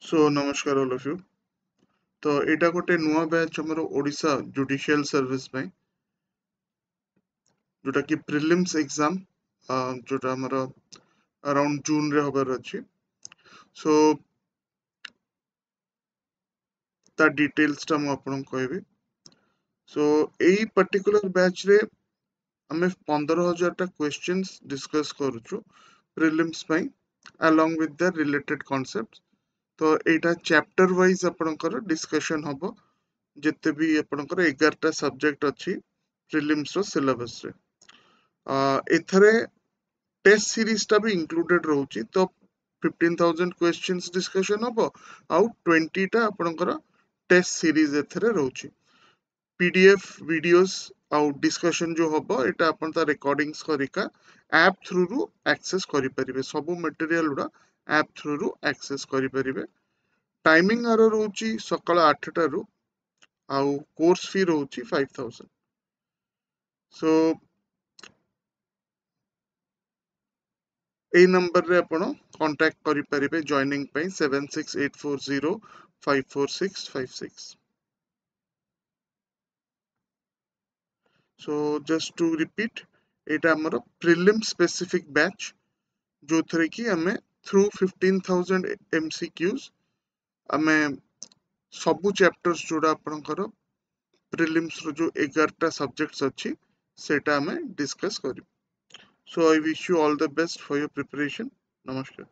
सो नमस्कार all of you. तो एटा गोटे नुआ बैच हमर ओडिशा जुडिशियल सर्विस में जोटा कि प्रिलिम्स एग्जाम जोटा हमर अराउंड जून रे होबर अछि। सो ता डिटेल्स ता मु आपन कहबी। सो एई पर्टिकुलर बैच रे हमें 15,000 टा क्वेश्चंस डिस्कस करूछु प्रिलिम्स में along with the related concepts। तो एटा चैप्टर वाइज आपनकर डिस्कशन होबो जिते भी आपनकर 11टा सब्जेक्ट अछि प्रिलिम्स रो सिलेबस रे। एथरे टेस्ट सीरीज टा भी इंक्लूडेड रहउची। तो 15,000 क्वेश्चंस डिस्कशन होबो आउ 20 टा आपनकर टेस्ट सीरीज एथरे रहउची। पीडीएफ वीडियोस आउ डिस्कशन जो होबो एटा आपन ता रिकॉर्डिंग्स करिका ऐप थ्रू रु एक्सेस करि परिबे। सब मटेरियल उडा ऐप थ्रू रु एक्सेस करि परिबे। टाइमिंग आरो रहउची सकाळ 8 टा रु आउ कोर्स फी रहउची 5,000। सो ए नंबर रे आपण कांटेक्ट करि परिबे जॉइनिंग पे 7684054656। सो जस्ट टू रिपीट एटा हमर प्रीलिम स्पेसिफिक बैच जो थरे कि हमें थ्रू 15,000 एमसीक्यूज हमें सब चैप्टर्स जोड़ा आपनकर प्रीलिम्स रो जो 11टा सब्जेक्ट्स अछि सेटा हमें डिस्कस करी। So I wish you all the best for your preparation. Namaskar.